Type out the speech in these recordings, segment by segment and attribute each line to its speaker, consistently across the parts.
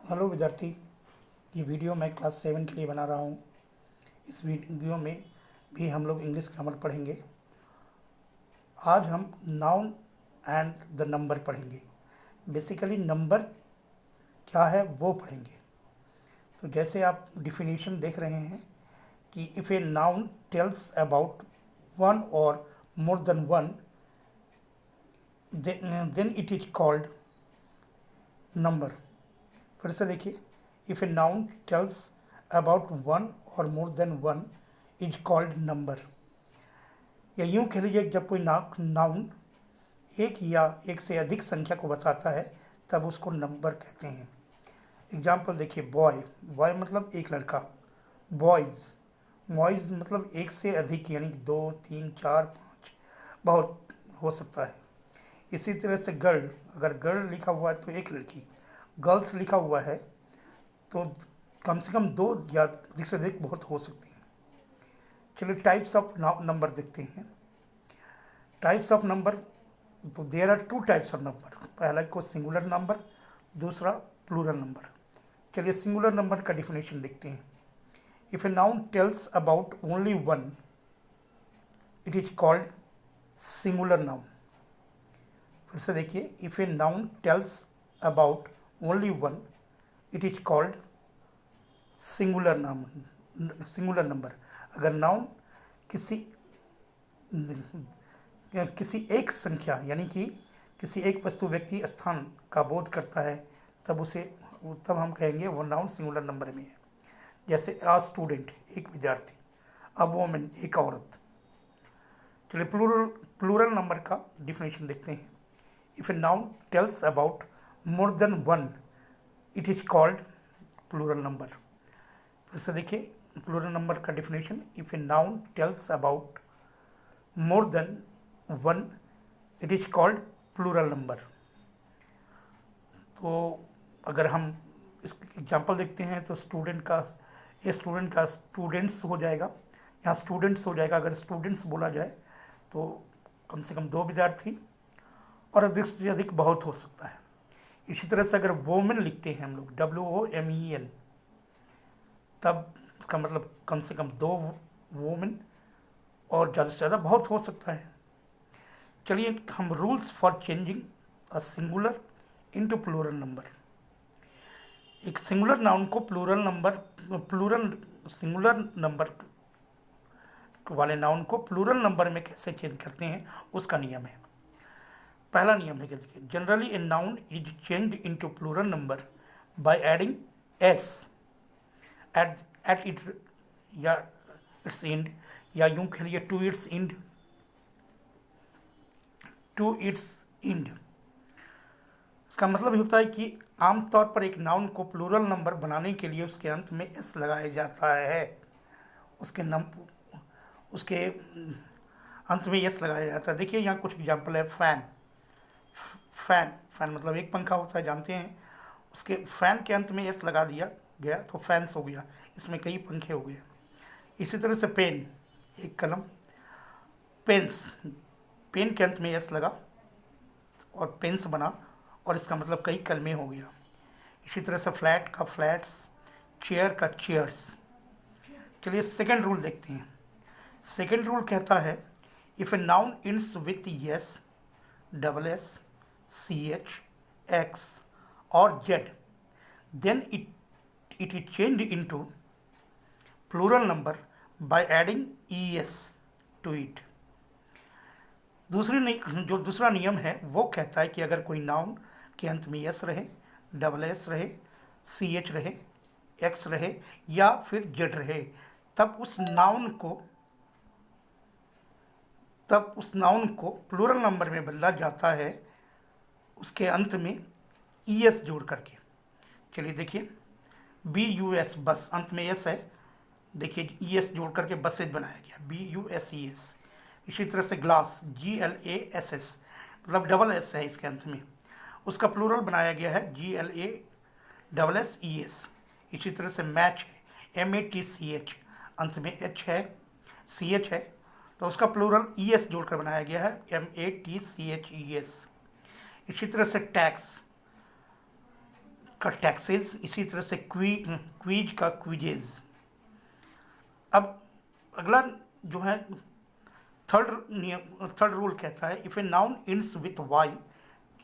Speaker 1: Hello विद्यार्थी। ये video मैं क्लास 7 के लिए बना रहा हूँ। इस वीडियो में भी हम लोग इंग्लिश ग्रामर पढ़ेंगे। आज हम नाउन एंड द नंबर पढ़ेंगे। बेसिकली नंबर क्या है वो पढ़ेंगे। तो जैसे आप डिफिनीशन देख रहे हैं कि if a noun tells about one और more than one then it is called number. फिर से देखिए, if a noun tells about one और more than one is called number. या यूँ कह लीजिए, जब कोई नाउन एक या एक से अधिक संख्या को बताता है तब उसको नंबर कहते हैं। एग्जाम्पल देखिए, बॉय, बॉय मतलब एक लड़का। बॉयज़, बॉयज़ मतलब एक से अधिक, यानी कि 2, 3, 4, 5 बहुत हो सकता है। इसी तरह से गर्ल, अगर गर्ल लिखा हुआ है तो एक लड़की। गर्ल्स लिखा हुआ है तो कम से कम 2 या अधिक से अधिक बहुत हो सकती हैं। चलिए टाइप्स ऑफ नंबर देखते हैं। टाइप्स ऑफ नंबर, तो there are 2 types of number. पहला को सिंगुलर नंबर, दूसरा प्लूरल नंबर। चलिए सिंगुलर नंबर का डिफिनेशन देखते हैं। If a noun tells about only one it is called singular noun. फिर से देखिए, if a noun tells about only one it is called singular noun, singular number. अगर noun किसी किसी एक संख्या यानी कि किसी एक वस्तु, व्यक्ति, स्थान का बोध करता है तब हम कहेंगे वो नाउन सिंगुलर नंबर में है। जैसे अ स्टूडेंट, एक विद्यार्थी। अ वोमेन, एक औरत। चलिए प्लूरल नंबर का डिफिनेशन देखते हैं। If a noun tells about more than one it is called plural number. फिर से देखिए प्लूरल नंबर का definition. If a noun tells about more than one it is called plural number. तो अगर हम इस एग्जांपल देखते हैं तो स्टूडेंट का, ये स्टूडेंट का स्टूडेंट्स हो जाएगा, यहाँ स्टूडेंट्स हो जाएगा। अगर स्टूडेंट्स बोला जाए तो कम से कम 2 विद्यार्थी और अधिक से अधिक बहुत हो सकता है। इसी तरह से अगर वोमेन लिखते हैं हम लोग, WOMEN, तब का मतलब कम से कम 2 वोमेन और ज़्यादा से ज़्यादा बहुत हो सकता है। चलिए हम rules for changing a singular into plural number. एक सिंगुलर नाउन को सिंगुलर नंबर वाले नाउन को प्लूरल नंबर में कैसे चेंज करते हैं उसका नियम है। पहला नियम है कि देखिए, generally a noun is changed into plural number by adding S at it या इट्स एंड, या यूं कह लीजिए टू इट्स एंड, इसका मतलब होता है कि आमतौर पर एक नाउन को प्लूरल नंबर बनाने के लिए उसके अंत में एस लगाया जाता है। उसके अंत में एस लगाया जाता है। देखिए यहाँ कुछ एग्जाम्पल है। फैन, फैन मतलब एक पंखा होता है, जानते हैं। उसके फैन के अंत में एस लगा दिया गया तो फैंस हो गया, इसमें कई पंखे हो गए। इसी तरह से पेन, एक कलम। पेन्स, पेन के अंत में एस लगा और पेन्स बना और इसका मतलब कई कलमे हो गया। इसी तरह से फ्लैट का फ्लैट्स, चेयर का चेयर्स। चलिए सेकेंड रूल देखते हैं। सेकेंड रूल कहता है, if a noun ends with S, double S, CH, X और Z, then it is changed into plural number by adding ES to it। दूसरा नियम है वो कहता है कि अगर कोई नाउन के अंत में एस रहे, डबल एस रहे, CH रहे, X रहे या फिर Z रहे, तब उस नाउन को प्लूरल नंबर में बदला जाता है उसके अंत में ES जोड़ करके। चलिए देखिए, BUS, बस, अंत में एस है, देखिए ES जोड़ करके बसेज बनाया गया, BUSES। इसी तरह से ग्लास, GLASS, मतलब डबल एस है इसके अंत में, उसका प्लूरल बनाया गया है GLASSES। इसी तरह से मैच है, MATCH, अंत में H है, CH है, तो उसका प्लूरल ES जोड़कर बनाया गया है, MATCHES। इसी तरह से टैक्स, का टैक्सेस, इसी तरह से क्वीज का क्वीजेज। अब अगला जो है थर्ड रूल कहता है if a noun ends with y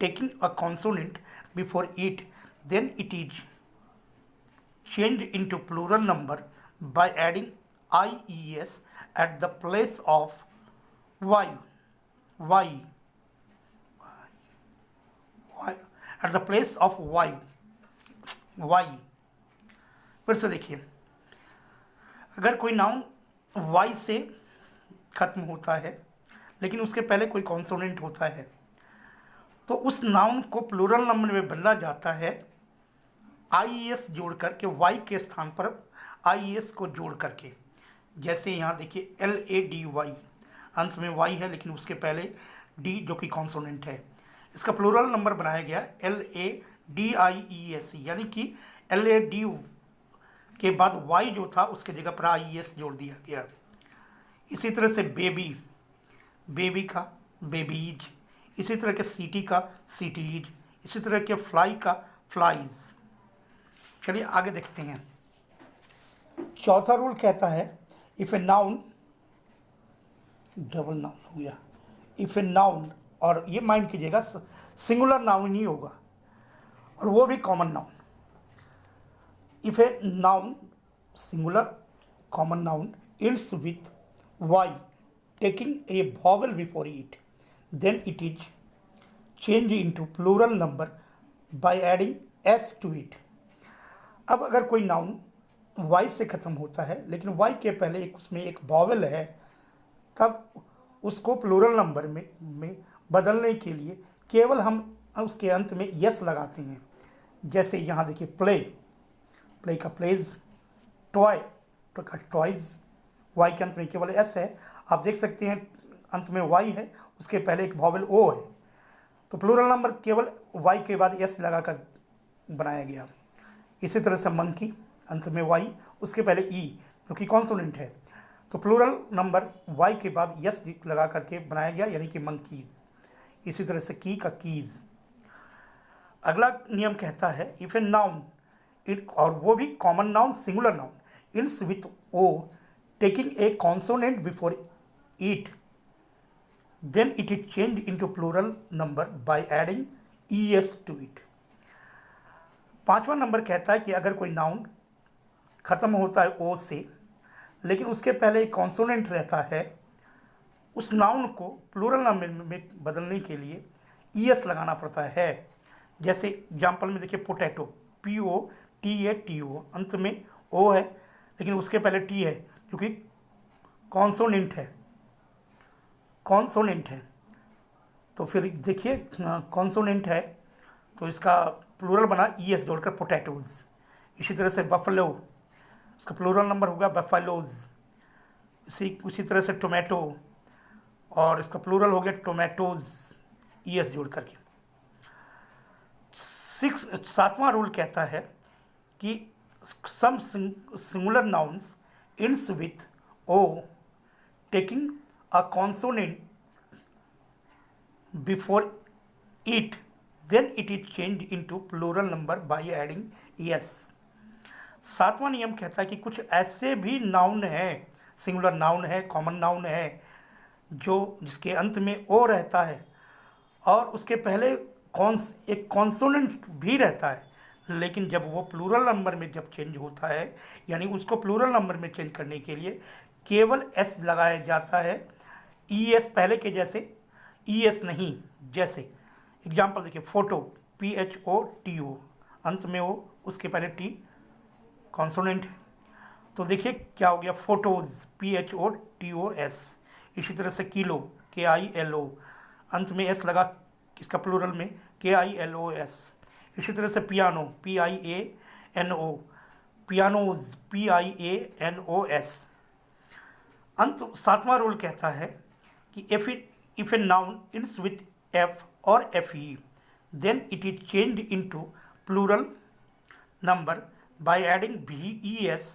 Speaker 1: taking a consonant before it, then it is changed into plural number by adding ies at the place of y y y at the place of y y। फिर से देखिए, अगर कोई noun y से खत्म होता है लेकिन उसके पहले कोई कॉन्सोनेंट होता है तो उस नाउन को प्लूरल नंबर में बदला जाता है आईएस जोड़ करके, वाई के स्थान पर आईएस को जोड़ करके। जैसे यहाँ देखिए LADY, अंत में वाई है लेकिन उसके पहले डी जो कि कॉन्सोनेंट है, इसका प्लूरल नंबर बनाया गया LADIES, यानी कि LAD के बाद वाई जो था उसके जगह पर आईएस जोड़ दिया गया। इसी तरह से बेबी, बेबी का बेबीज, इसी तरह के सिटी का सिटीज, इसी तरह के फ्लाई का फ्लाइज। चलिए आगे देखते हैं। चौथा रूल कहता है if a noun, double noun हो गया, इफ ए नाउन, और ये माइंड कीजिएगा सिंगुलर नाउन ही होगा और वो भी common noun. If a noun singular common noun ends with y taking a vowel before it, then it is changed into plural number by adding s to it। अब अगर कोई noun y से ख़त्म होता है लेकिन y के पहले उसमें एक वॉवेल है, तब उसको प्लूरल नंबर में बदलने के लिए केवल हम उसके अंत में यस लगाते हैं। जैसे यहाँ देखिए प्ले, प्ले का प्लेज, टॉय, तो का टॉयज, वाई के अंत में केवल एस है। आप देख सकते हैं अंत में वाई है, उसके पहले एक वॉवेल ओ है, तो प्लूरल नंबर केवल वाई के बाद एस लगाकर बनाया गया। इसी तरह से मंकी, अंत में वाई, उसके पहले ई जो कि कॉन्सोनेंट है, तो प्लूरल नंबर वाई के बाद यस लगा करके बनाया गया, यानी कि मंकीज। इसी तरह से की का कीज। अगला नियम कहता है इफ ए नाउन, और वो भी common noun singular noun, its with O taking a consonant before it, then it is changed into plural number by adding es to it। पांचवा नंबर कहता है कि अगर कोई नाउन खत्म होता है ओ से लेकिन उसके पहले एक कॉन्सोनेंट रहता है, उस नाउन को प्लूरल नंबर में बदलने के लिए es लगाना पड़ता है। जैसे एग्जाम्पल में देखिए पोटैटो, POTATO, अंत में ओ है लेकिन उसके पहले टी है क्योंकि कॉन्सोनेंट है, कॉन्सोनेंट है। तो फिर देखिए कॉन्सोनेंट है तो इसका प्लूरल बना ईएस जोड़कर पोटैटोज। इसी तरह से बफलो, उसका प्लूरल नंबर होगा बफलोज। उसी तरह से टोमेटो, और इसका प्लूरल हो गया टोमेटोज, ईएस जोड़ करके। सातवां रूल कहता है कि some singular nouns ends with o taking a consonant before it, then it is changed into plural number by adding es। सातवां नियम कहता है कि कुछ ऐसे भी नाउन है, सिंगुलर नाउन है, कॉमन नाउन है, जो जिसके अंत में ओ रहता है और उसके पहले एक कॉन्सोनेंट भी रहता है, लेकिन जब वो प्लूरल नंबर में जब चेंज होता है, यानी उसको प्लूरल नंबर में चेंज करने के लिए केवल एस लगाया जाता है, ई एस पहले के जैसे ई एस नहीं। जैसे एग्जाम्पल देखिए फोटो, PHOTO, अंत में ओ, उसके पहले टी कॉन्सोनेंट है, तो देखिए क्या हो गया फोटोज, PHOTOS। इसी तरह से किलो, KILO, अंत में एस लगा, इसका प्लूरल में KILOS। इसी तरह से पियानो, PIANO, पियानोज, PIANOS। अंत सातवां रूल कहता है कि if a noun ends with F और FE, then it is changed into plural number by adding VES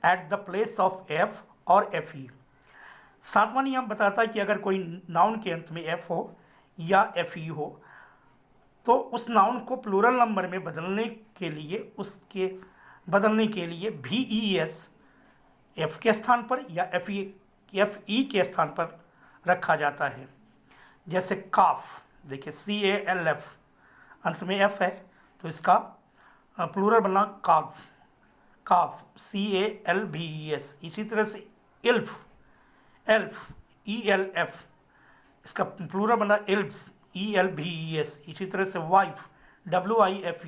Speaker 1: at the place of F और FE। सातवां नियम बताता है कि अगर कोई नाउन के अंत में F हो या FE हो तो उस नाउन को प्लूरल नंबर में बदलने के लिए VES एफ के स्थान पर या FE के स्थान पर रखा जाता है। जैसे काफ, देखिए CALF, अंत में F है तो इसका प्लूरल बना काफ, CALVES। इसी तरह से एल्फ, ELF, इसका प्लूरल बना एल्ब्स, ELVES। इसी तरह से वाइफ, WIFE,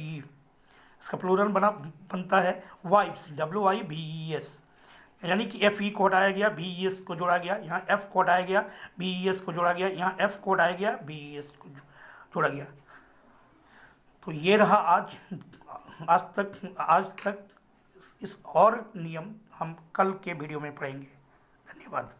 Speaker 1: इसका प्लूरल बनता है वाइफ्स, WIVES। यानी कि FE को हटाया गया, VES को जोड़ा गया, यहाँ F को हटाया गया, VES को जोड़ा गया, यहाँ F को हटाया गया, VES को जोड़ा गया। तो ये रहा आज तक इस और नियम हम कल के वीडियो में पढ़ेंगे। धन्यवाद।